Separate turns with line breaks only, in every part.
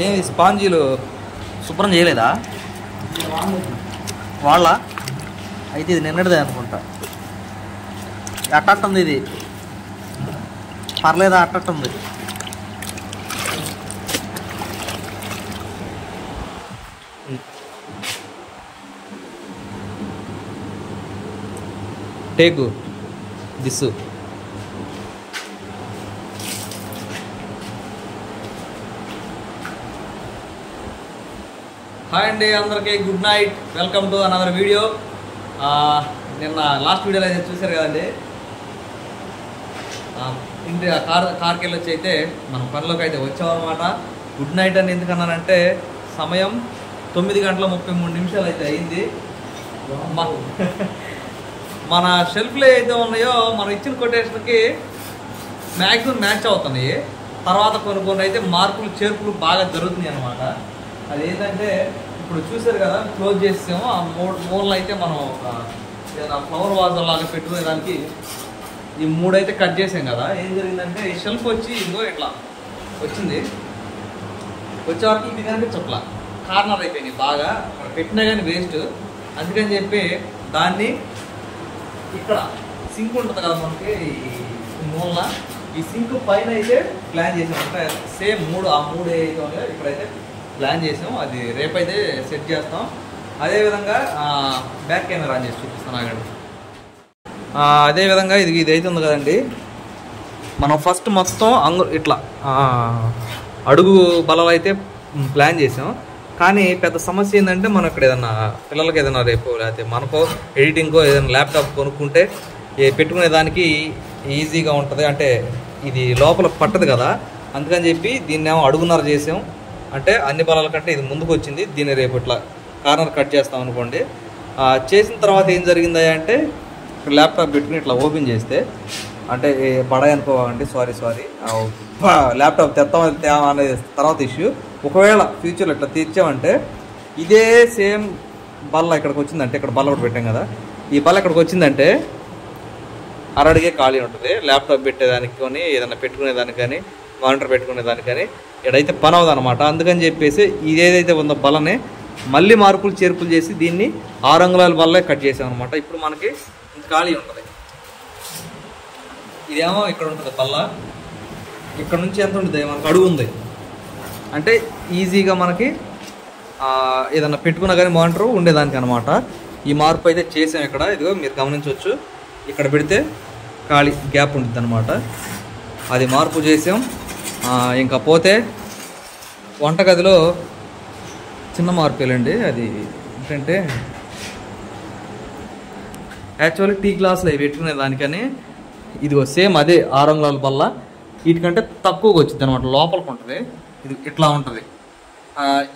ఏమి స్పాంజీలు శుభ్రం చేయలేదా వాళ్ళ? అయితే ఇది నిన్నటిదే అనుకుంటా. అట్టట్టుంది, ఇది పర్లేదా? అట్టట్టుంది. టేకు దిస్సు. హాయ్ అండి అందరికీ, good night, welcome to another video. నిన్న లాస్ట్ వీడియోలో అయితే చూశారు కదండి, ఇంటి కార్కి వెళ్ళొచ్చి అయితే మనం పనిలోకి అయితే వచ్చామన్నమాట. గుడ్ నైట్ అని ఎందుకన్నానంటే సమయం 9:33 అయితే అయింది. మన షెల్ఫ్లో అయితే ఉన్నాయో మనం ఇచ్చిన కొటేషన్కి మ్యాక్సిమం మ్యాచ్ అవుతున్నాయి. తర్వాత కొన్ని అయితే మార్పులు చేర్పులు బాగా జరుగుతున్నాయి అన్నమాట. అదేంటంటే ఇప్పుడు చూసారు కదా, క్లోజ్ చేసాము. ఆ మూలలు అయితే మనం ఫ్లవర్ వాజ్ లాగా పెట్టుకునే దానికి ఈ 3 అయితే కట్ చేసాం కదా. ఏం జరిగిందంటే ఈ షెల్ఫ్ వచ్చి ఇదిగో ఇట్లా వచ్చింది. వచ్చే వరకు ఇది కనిపించట్లా, కార్నర్ అయిపోయినాయి బాగా. పెట్టినా కానీ వేస్ట్. అందుకని చెప్పి దాన్ని ఇక్కడ సింక్ ఉంటుంది కదా మనకి ఈ మూలన, ఈ సింక్ పైన అయితే ప్లాన్ చేసాం. అంటే సేమ్ ఆ మూడు అయితే ఉన్నాయో ఇక్కడైతే ప్లాన్ చేసాం. అది రేపైతే సెట్ చేస్తాం. అదేవిధంగా బ్యాక్ కెమెరా ఆన్ చేసి చూపిస్తాను ఆగండి. అదేవిధంగా ఇది అయితే ఉంది కదండి, మనం ఫస్ట్ మొత్తం ఇట్లా అడుగు బలం అయితే ప్లాన్ చేసాం. కానీ పెద్ద సమస్య ఏంటంటే మనం ఇక్కడ ఏదన్నా పిల్లలకి ఏదైనా రేపు లేకపోతే మనకో ఎడిటింగ్కో ఏదైనా ల్యాప్టాప్ కొనుక్కుంటే పెట్టుకునే దానికి ఈజీగా ఉంటుంది. అంటే ఇది లోపల పట్టదు కదా, అందుకని చెప్పి దీన్ని ఏమో అడుగున్నర చేసాం. అంటే అన్ని బలాల కంటే ఇది ముందుకు వచ్చింది. దీన్ని రేపు ఇట్లా కార్నర్ కట్ చేస్తాం అనుకోండి. చేసిన తర్వాత ఏం జరిగిందా అంటే ల్యాప్టాప్ పెట్టుకుని ఇట్లా ఓపెన్ చేస్తే, అంటే బడాయి అనుకోవాలండి, సారీ ల్యాప్టాప్ తెస్తాం అనేది తర్వాత ఇష్యూ. ఒకవేళ ఫ్యూచర్లో ఇట్లా తెచ్చామంటే ఇదే సేమ్ బల్ల ఇక్కడికి వచ్చిందంటే, ఇక్కడ బల్ల ఒకటి పెట్టాం కదా, ఈ బల్ల ఇక్కడికి వచ్చిందంటే అరడిగే ఖాళీ ఉంటుంది. ల్యాప్టాప్ పెట్టేదానికి కానీ ఏదైనా పెట్టుకునేదానికి కానీ మానిటర్ పెట్టుకునేదానికి కానీ ఇక్కడైతే పని అవుతుంది అనమాట. అందుకని చెప్పేసి ఇదేదైతే ఉందో బల్లనే మళ్ళీ మార్పులు చేర్పులు చేసి దీన్ని 6 అంగుళాల బల్లే కట్ చేసాం అనమాట. ఇప్పుడు మనకి ఖాళీ ఉంటుంది. ఇదేమో ఇక్కడ ఉంటుంది బల్ల, ఇక్కడ నుంచి ఎంత ఉంటుంది మనకు అడుగు ఉంది. అంటే ఈజీగా మనకి ఏదన్నా పెట్టుకున్నా కానీ మానిటర్ ఉండేదానికి అనమాట. ఈ మార్పు అయితే చేసాం ఇక్కడ. ఇదిగో మీరు గమనించవచ్చు, ఇక్కడ పెడితే ఖాళీ గ్యాప్ ఉంటుంది అనమాట. అది మార్పు చేసాం. ఇంకా పోతే వంటగదిలో చిన్న మార్పులండి. అది ఏంటంటే యాక్చువల్లీ టీ గ్లాసులు అవి పెట్టుకునే దానికని ఇదిగో సేమ్ అదే 6 అంగుళాల బల్ల వీటికంటే తక్కువగా వచ్చింది అనమాట. లోపలికి ఉంటుంది, ఇది ఇట్లా ఉంటుంది.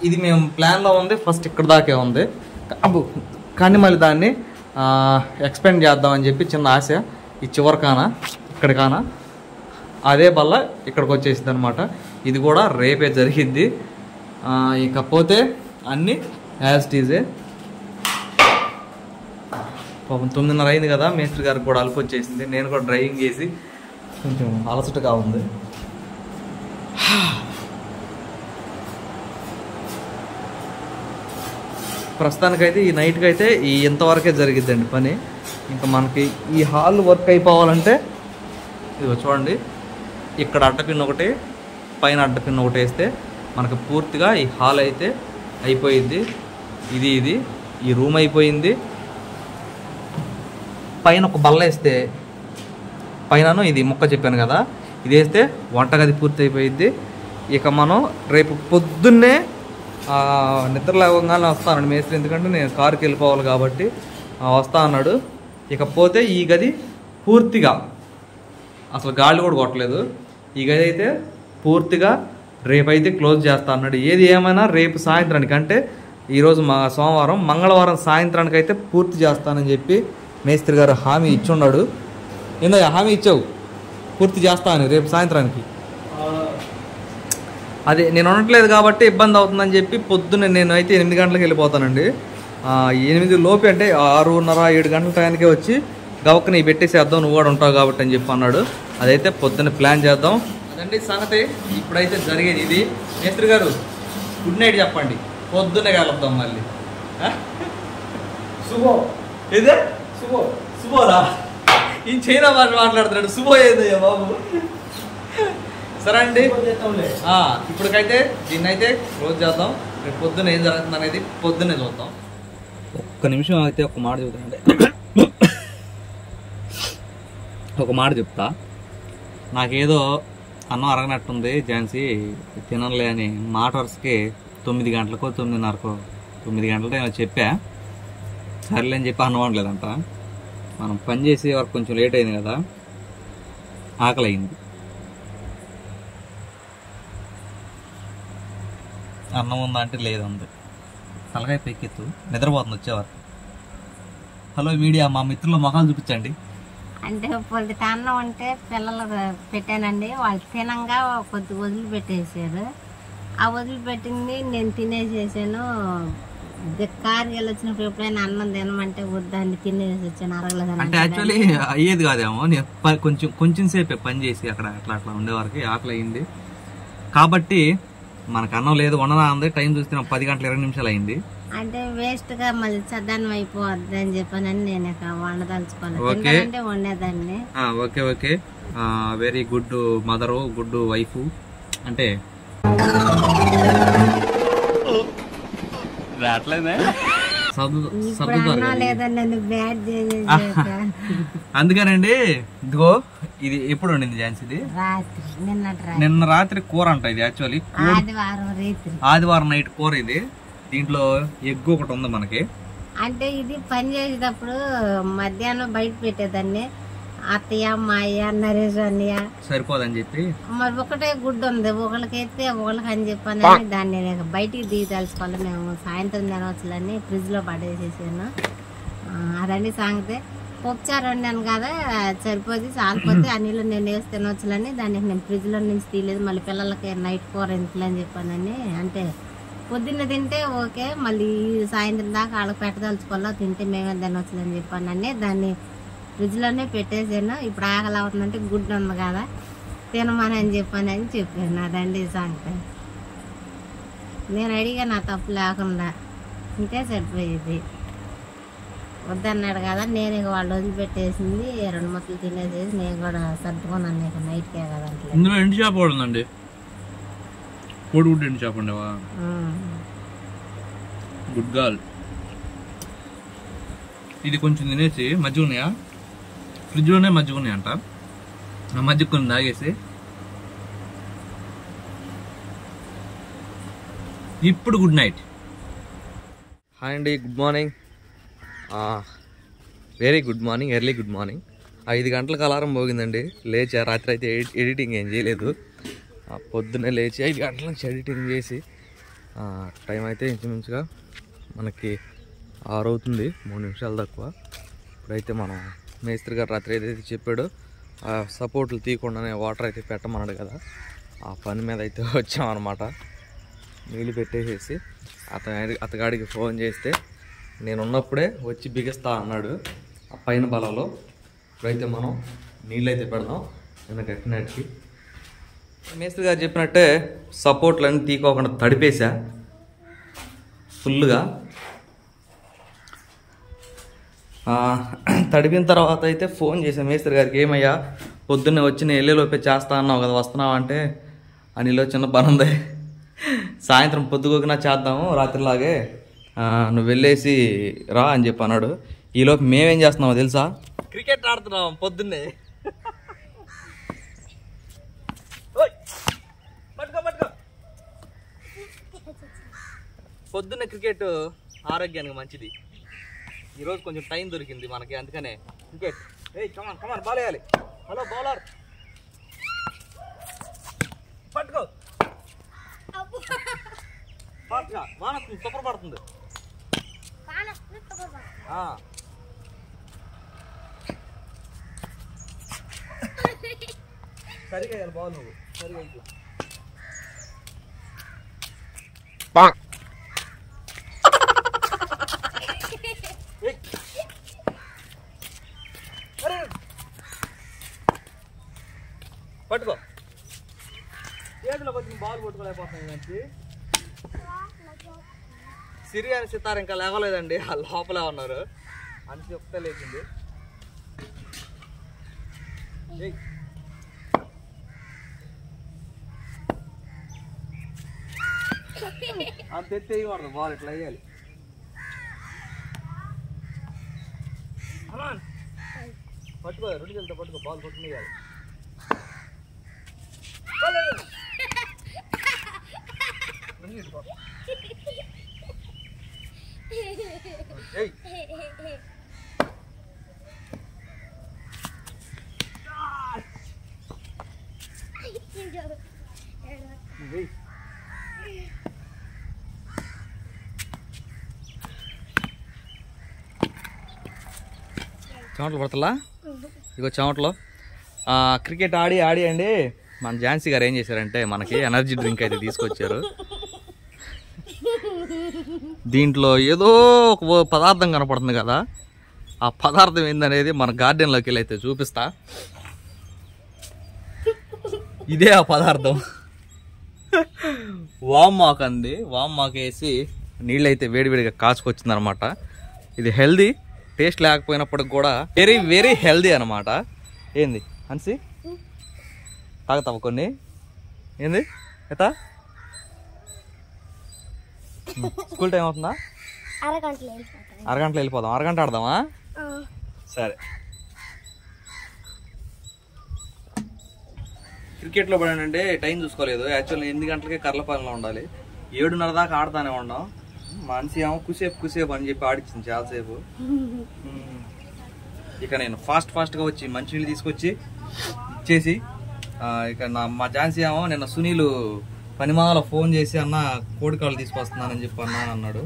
ఇది మేము ప్లాన్లో ఉంది, ఫస్ట్ ఇక్కడ దాకే ఉంది. కానీ మళ్ళీ దాన్ని ఎక్స్పెండ్ చేద్దామని చెప్పి చిన్న ఆశ. ఈ చివరికాన ఇక్కడికాన అదే బల్ల ఇక్కడికి వచ్చేసింది అనమాట. ఇది కూడా రేపే జరిగిద్ది. ఇకపోతే అన్నీ యాజ్ టీజే. పాపం 9:30 అయింది కదా, మేస్త్రి గారికి కూడా అలుపు వచ్చేసింది. నేను కూడా డ్రైవింగ్ చేసి కొంచెం అలసటగా ఉంది. ప్రస్తుతానికైతే ఈ నైట్కి అయితే ఇంతవరకే జరిగిద్దండి పని. ఇంకా మనకి ఈ హాల్ వర్క్ అయిపోవాలంటే ఇది చూడండి, ఇక్కడ అడ్డపిన్ ఒకటి, పైన అడ్డపిన్ ఒకటి వేస్తే మనకు పూర్తిగా ఈ హాల్ అయితే అయిపోయింది. ఇది ఈ రూమ్ అయిపోయింది. పైన ఒక బల్ల వేస్తే, పైన ఇది ముక్క చెప్పాను కదా, ఇది వేస్తే వంటగది పూర్తి అయిపోయింది. ఇక మనం రేపు పొద్దున్నే నిద్ర లేవగానే వస్తానండి మేస్త్రి, ఎందుకంటే నేను కారుకి వెళ్ళిపోవాలి కాబట్టి వస్తా అన్నాడు. ఇకపోతే ఈ గది పూర్తిగా అసలు గాలి కూడా కొట్టలేదు. ఈ గది అయితే పూర్తిగా రేపైతే క్లోజ్ చేస్తా అన్నాడు. ఏది ఏమైనా రేపు సాయంత్రానికి, అంటే ఈరోజు సోమవారం, మంగళవారం సాయంత్రానికి అయితే పూర్తి చేస్తానని చెప్పి మేస్త్రి గారు హామీ ఇచ్చున్నాడు. ఏందో హామీ ఇచ్చావు పూర్తి చేస్తా అని రేపు సాయంత్రానికి. అదే నేను ఉండట్లేదు కాబట్టి ఇబ్బంది అవుతుందని చెప్పి పొద్దున్నే నేను అయితే 8 గంటలకు వెళ్ళిపోతానండి. 8 లోపే, అంటే 6:30 7 గంటల టైంకే వచ్చి గవక్కని పెట్టేసేద్దాం, నువ్వు కూడా ఉంటావు కాబట్టి అని చెప్పి అన్నాడు. అదైతే పొద్దున్న ప్లాన్ చేద్దాం. అదండి సంగతి. ఇప్పుడైతే జరిగేది ఇది. మేస్త్రి గారు గుడ్ నైట్ చెప్పండి, పొద్దున్నే కలుద్దాం మళ్ళీ.
శుభో
ఇదే
శుభో
శుభోరా, ఈ చైనా భాష మాట్లాడుతున్నాడు. శుభో ఏదయ్యా బాబు. సరే అండి, ఇప్పటికైతే దీన్ని అయితే క్లోజ్ చేద్దాం. రేపు పొద్దున్న ఏం జరుగుతుంది అనేది పొద్దున్నే చూద్దాం. ఒక్క నిమిషం అయితే ఒక మాట చెబుతానండి, ఒక మాట చెప్తా. నాకేదో అన్నం అరగనట్టుంది ఝాన్సీ, తినలే అని మాట వరుసకి 9 గంటలకో 9:30కో 9 గంటల టైం చెప్పా. సర్లే అని చెప్పి అన్నం వండలేదంట. మనం పని చేసే వరకు కొంచెం లేట్ అయింది కదా, ఆకలి అయింది. అన్నం ఉందా అంటే లేదంది. తలకాయ పెక్కెత్తు, నిద్రపోతుంది వచ్చేవారు. హలో మీడియా, మా మిత్రుల మొఖాలు చూపించండి.
అంటే పొద్దుట అన్నం అంటే పిల్లలు పెట్టానండి, వాళ్ళు తినంగా కొద్ది వదిలిపెట్టేసారు. ఆ వదిలిపెట్టింది నేను తినేసేసాను. కారు వెళ్ళొచ్చినప్పుడు ఎప్పుడైనా అన్నం తినమంటే వద్దండి, తినేసి వచ్చాను. అరగలేదు
అంటే యాక్చువల్లీ అయ్యేది కాదేమో, నేను కొంచెం సేపే పని చేసి అక్కడ అట్లా ఉండేవారికి ఆకలి అయింది కాబట్టి మనకు అన్నం లేదు, వండనా ఉంది. టైం చూస్తే 10 గంటల 20 నిమిషాలు అయింది.
అంటే వేస్ట్ గా మళ్ళీ చద్దన్నం అయిపోద్ది అని చెప్పానని నేను వండదలుచుకోలేదు, వండేదాన్ని.
Okay okay, very good mother, good wife. అంటే అందుకనండి. ఇదిగో ఇది ఎప్పుడు వండింది ఝాన్సీది? నిన్న రాత్రి కూర అంట ఇది. యాక్చువల్లీ ఆదివారం నైట్ కూర ఇది. దీంట్లో ఎగ్ ఒకటి ఉంది మనకి.
అంటే ఇది పని చేసేటప్పుడు మధ్యాహ్నం బయట పెట్టేదాన్ని. అత్తయ్య, మా అయ్య, నరేష్ అన్నయ్య
సరిపోదని చెప్పి
మరి ఒకటే గుడ్డు ఉంది, ఒకళ్ళకి అయితే ఒకళ్ళకి అని చెప్పాను. దాన్ని బయటికి దిగి తెలుసుకోవాలి. మేము సాయంత్రం తినవచ్చులని ఫ్రిడ్జ్ లో పడేసేసాను. అదండి సాంగతే. పప్పుచారు వండాను కదా, సరిపోతే చాలిపోతే ఆ నీళ్ళు నేను వేసి తినవచ్చులని దాన్ని నేను ఫ్రిడ్జ్ లో నుంచి తీయలేదు. మళ్ళీ పిల్లలకి నైట్ కూర ఎందుకులే అని చెప్పానని. అంటే పొద్దున్న తింటే ఓకే, మళ్ళీ సాయంత్రం దాకా వాళ్ళకి పెట్టదలుచుకోవాలో తింటే మేమే తినవచ్చులని చెప్పానని దాన్ని ఫ్రిడ్జ్ లోనే పెట్టేసాను. ఇప్పుడు ఆకలి అవుతుందంటే గుడ్డు ఉంది కదా తినమని అని చెప్పాను. అదండి సంగతి. నేను అడిగా నా తప్పు లేకుండా ఇంతే సరిపోయేది. వద్దన్నాడు కదా, నేను ఇక వాళ్ళు వదిలిపెట్టేసింది. 2 ముద్దలు తినేసేసి నేను కూడా సర్దుకున్నాను. నీకు నైట్కే కదా అంటే
ఇందులో ఎండు చేప ఉందండి, కోడిగుడ్డు ఎండు చేప ఉండేవా? Good girl. ఇది కొంచెం తినేసి మజ్జిగ ఉన్నాయా, ఫ్రిడ్జ్లోనే మజ్జిగ ఉన్నాయంట, ఆ మజ్జిగ కొన్ని తాగేసి ఇప్పుడు గుడ్ నైట్. హాయ్ అండి, good morning, very good morning, early good morning. 5 గంటలకు అలారం పోగిందండి. లేచా, రాత్రి అయితే ఎడిటింగ్ ఏం చేయలేదు. పొద్దున్నే లేచి 5 గంటల నుంచి ఎడిటింగ్ చేసి టైం అయితే ఇంచుమించుగా మనకి 6 అవుతుంది, 3 నిమిషాలు తక్కువ. ఇప్పుడైతే మనం మేస్త్రి గారు రాత్రి ఏదైతే చెప్పాడో ఆ సపోర్ట్లు తీయకుండానే వాటర్ అయితే పెట్టమన్నాడు కదా, ఆ పని మీద అయితే వచ్చామన్నమాట. నీళ్ళు పెట్టేసేసి అతగాడికి ఫోన్ చేస్తే నేను ఉన్నప్పుడే వచ్చి బిగిస్తా అన్నాడు ఆ పైన బలలో. ఇప్పుడైతే మనం నీళ్ళు అయితే పెడదాం. నిన్న కట్టినట్టుకి మేస్త్రి గారు చెప్పినట్టే సపోర్ట్లన్నీ తీసుకోకుండా తడిపేసా ఫుల్గా. తడిపిన తర్వాత అయితే ఫోన్ చేశాను మేస్త్రి గారికి, ఏమయ్యా పొద్దున్నే వచ్చి నేను వెళ్ళేలోపే చేస్తా అన్నావు కదా, వస్తున్నావు అంటే అనిలో చిన్న పని ఉంది, సాయంత్రం పొద్దుగోకినా చేద్దాము రాత్రిలాగే, నువ్వు వెళ్ళేసి రా అని చెప్పి అన్నాడు. ఈలోపు మేమేం చేస్తున్నామో తెలుసా, క్రికెట్ ఆడుతున్నాం పొద్దున్నే. పొద్దున్నే క్రికెట్ ఆరోగ్యానికి మంచిది. ఈరోజు కొంచెం టైం దొరికింది మనకి, అందుకనే క్రికెట్. ఏయ్ కమాన్ కమాన్, బాల్ వేయాలి. హలో బౌలర్, పట్టుకో. వాన సూపర్ పడుతుంది. సరిగా వేయాలి బాల్, నువ్వు సరిగా ఇట్లా. పట్టుకో, చేతిలో కొంచెం బాల్ పట్టుకోలేకపోతున్నాయి. సిరి అని సితార ఇంకా లేవలేదండి, ఆ లోపలే ఉన్నారు అని చెప్తే లేచింది. అంత ఎత్తి వేయకూడదు, బాల్ ఇట్లా వేయాలి. పట్టుకో, 2 చేతులతో పట్టుకో, బాల్ పట్టుకుని వేయాలి. చెమటలు పడతలా ఇగో చెమటలో. క్రికెట్ ఆడి అండి మన ఝాన్సీ గారు ఏం చేశారంటే మనకి ఎనర్జీ డ్రింక్ అయితే తీసుకొచ్చారు. దీంట్లో ఏదో ఒక పదార్థం కనపడుతుంది కదా, ఆ పదార్థం ఏందనేది మన గార్డెన్లోకి వెళ్ళి అయితే చూపిస్తా. ఇదే ఆ పదార్థం, వామ్మాక్ అండి. వామ్మాక్ వేసి నీళ్ళు అయితే వేడివేడిగా కాచుకొచ్చింది అనమాట. ఇది హెల్దీ, టేస్ట్ లేకపోయినప్పటికి కూడా వెరీ వెరీ హెల్దీ అనమాట. ఏంది అన్సి తాగుతావా కొన్ని? ఏంది ఎత్తా? స్కూల్ టైం అవుతుందా? అరగంటలో వెళ్ళిపోదాం. అరగంట ఆడదామా? సరే. క్రికెట్లో పడానంటే టైం చూసుకోలేదు. యాక్చువల్లీ 8 గంటలకే కర్లపాలెంలో ఉండాలి. 7:30 దాకా ఆడతానే ఉన్నాం. మనిషి ఏమో కుసేపు అని చెప్పి ఆడిచ్చింది చాలాసేపు. ఇక నేను ఫాస్ట్గా వచ్చి మంచినీళ్ళు తీసుకొచ్చి ఇచ్చేసి, ఇక మా ఝాన్సీ ఏమో నిన్న సునీలు పనిమాల ఫోన్ చేసి అన్న కోడికాళ్ళు తీసుకొస్తున్నానని చెప్పి అన్నాడు.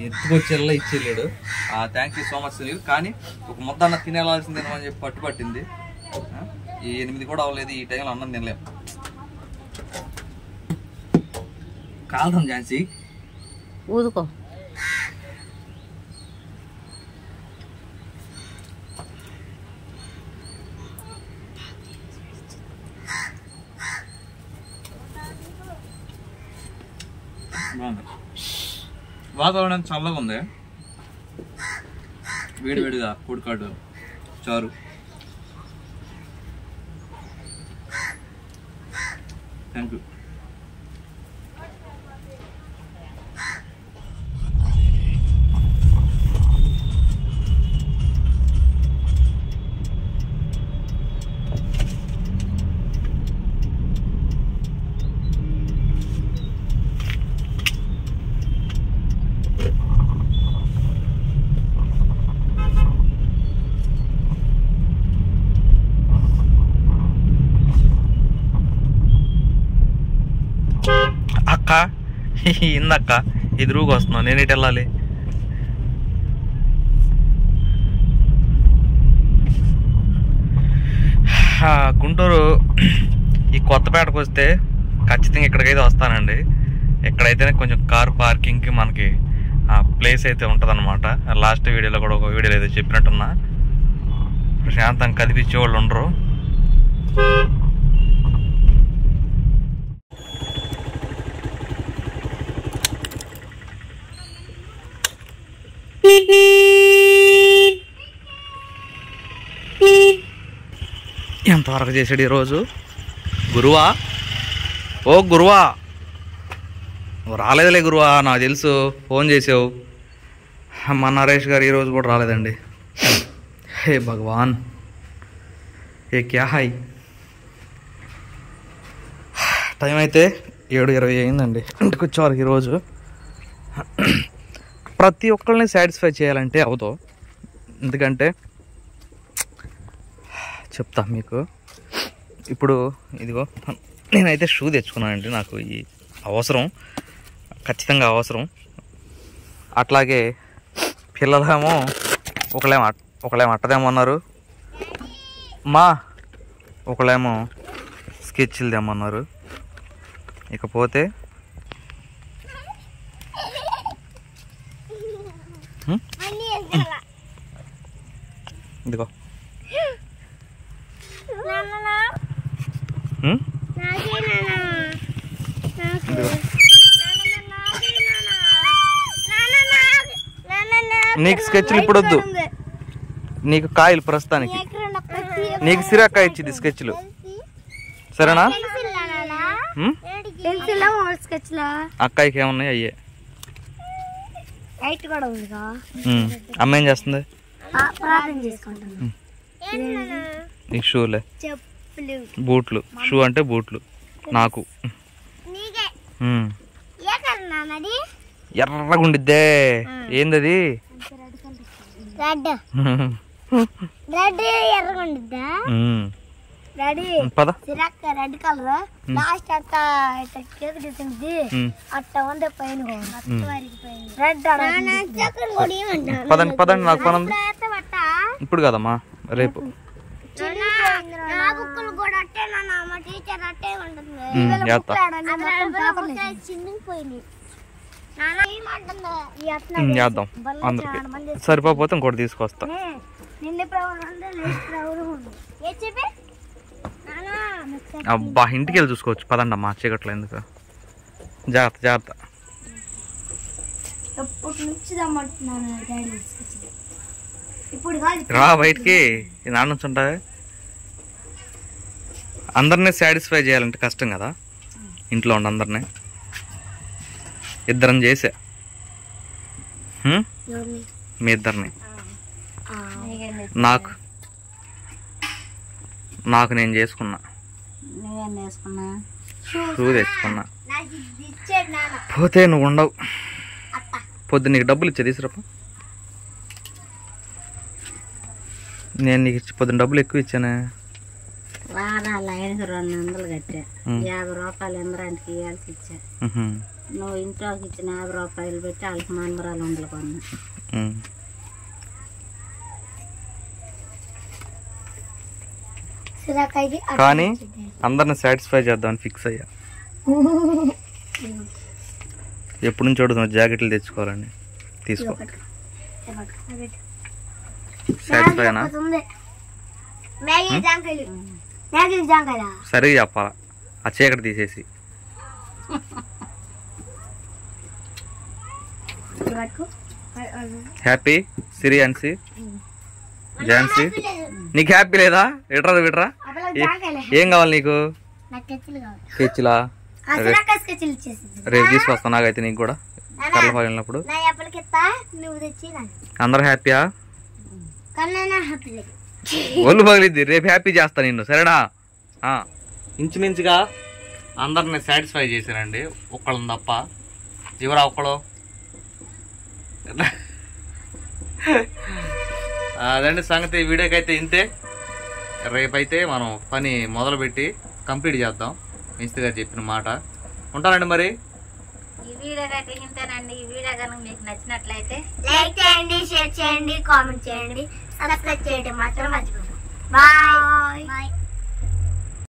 ఎత్తుకొచ్చేలా ఇచ్చేళ్ళాడు. Thank you so much Sunil. కానీ ఒక ముద్ద అన్న తినేలాల్సింది తినమని చెప్పి పట్టుపట్టింది. ఈ 8 కూడా అవ్వలేదు, ఈ టైంలో అన్నం తినలేం. కాల్దాం ఝాన్సీ,
ఊదుకో.
వాతావరణం చల్లగా ఉంది, వేడివేడిగా కోడికాడు చారు. Thank you. అక్క ఇందక్క ఎదురుగా వస్తున్నావు, నేను ఇటు వెళ్ళాలి. గుంటూరు ఈ కొత్తపేటకు వస్తే ఖచ్చితంగా ఇక్కడికైతే వస్తానండి. ఎక్కడైతేనే కొంచెం కార్ పార్కింగ్కి మనకి ప్లేస్ అయితే ఉంటుంది అనమాట. లాస్ట్ వీడియోలో కూడా ఒక వీడియోలో అయితే చెప్పినట్టున్నా, ప్రశాంతంగా కదిపించే వాళ్ళు ఉండరు. ఎంతవరకు చేసాడు ఈరోజు గురువా? ఓ గురువా, రాలేదులే గురువా, నాకు తెలుసు ఫోన్ చేసావు. మా నరేష్ గారు ఈరోజు కూడా రాలేదండి. హే భగవాన్, ఏ క్యా హాయ్. టైం అయితే 7:20 అయిందండి. ఇంటికి వచ్చేవారికి ఈరోజు ప్రతి ఒక్కరిని సాటిస్ఫై చేయాలంటే అవుతావు. ఎందుకంటే చెప్తా మీకు. ఇప్పుడు ఇదిగో నేనైతే షూ తెచ్చుకున్నానండి, నాకు ఈ అవసరం, ఖచ్చితంగా అవసరం. అట్లాగే పిల్లలేమో ఒకళ్ళేమో అట్టదేమన్నారు, ఒకళ్ళేమో స్కెచ్లు తెమ్మన్నారు. ఇకపోతే ఇదిగో నీకు స్కెచ్లు ఇప్పుడు వద్దు, నీకు కాయలు ప్రస్తుతానికి. నీకు సిరాకాయ ఇచ్చింది స్కెచ్లు, సరేనా? అక్కాయికి ఏమున్నాయి అయ్యే. అమ్మ ఏం చేస్తుంది? ఈ షూలే, బూట్లు. షూ అంటే బూట్లు నాకు. ఎర్రగుండిద్దే, ఏందది? పద.
రెడ్ కలర్ లాస్ట్ అట్టా అట్టా ఉంది పైన.
పదండి పదండి, నాకు పని ఉంది. ఇప్పుడు కదమ్మా, రేపు. చేద్దాం అందరికి, సరిపోతే ఇంకోటి తీసుకొస్తా. అబ్బా ఇంటికి వెళ్ళి చూసుకోవచ్చు, పదండి అమ్మా, చీకట్లో ఎందుకు. జాగ్రత్త జాగ్రత్త. రా బయటికి, నాన్న నుంచి ఉంటాయి. అందరినీ సాటిస్ఫై చేయాలంటే కష్టం కదా, ఇంట్లో ఉండి అందరినీ. ఇద్దరం చేసా, మీ ఇద్దరిని. నాకు నేను చేసుకున్నా, షూ తెచ్చుకున్నా. పోతే నువ్వు ఉండవు. పొద్దు నీకు డబ్బులు ఇచ్చా, తీసుకురాప. నేను నీకు పొద్దున్న డబ్బులు ఎక్కువ ఇచ్చానే.
200 కట్టా, 50 రూపాయలు ఎందరాంటికి ఇవ్వాల్సి ఇచ్చా. నువ్వు ఇంట్లోకి ఇచ్చిన 50 రూపాయలు పెట్టి వాళ్ళకి మనమరాలు ఉండలు కొన్నా.
కానీ అందరిని సాటిస్ఫై చేద్దామని ఫిక్స్ అయ్యా. ఎప్పుడు నుంచి అడుగుతున్నా జాకెట్లు తెచ్చుకోవాలని. తీసుకో. సాటిస్ఫై అయినా సరిగా చెప్పాలా, ఆ చీకటి తీసేసి. హ్యాపీ సిరి అన్సి ఝాన్సీ, నీకు హ్యాపీ లేదా? విట్రా విట్రా, ఏం కావాలి నీకు? స్కెచ్లా? రేపు తీసుకొస్తా. నాకైతే నీకు కూడా కర్లపాలు వెళ్ళినప్పుడు. అందరూ హ్యాపీయా? ఒళ్ళు పగిలిద్ది. రేపు హ్యాపీ చేస్తా నిన్ను, సరేనా? ఇంచుమించుగా అందరిని సాటిస్ఫై చేశానండి, ఒక్కళ్ళని తప్ప. ఎవరా ఒక్కడు? అదండి సంగతి. వీడియోకి అయితే ఇంతే. రేపైతే మనం పని మొదలుపెట్టి కంప్లీట్ చేద్దాం, మిస్త్రి గారు చెప్పిన మాట. ఉంటానండి మరి.
ఈ వీడియోకి అయితే ఇంతేనండి. ఈ వీడియో కనుక మీకు నచ్చినట్లయితే లైక్ చేయండి, షేర్ చేయండి, కామెంట్ చేయండి, సబ్స్క్రైబ్ చేయడం మాత్రం మర్చిపోకండి. బాయ్.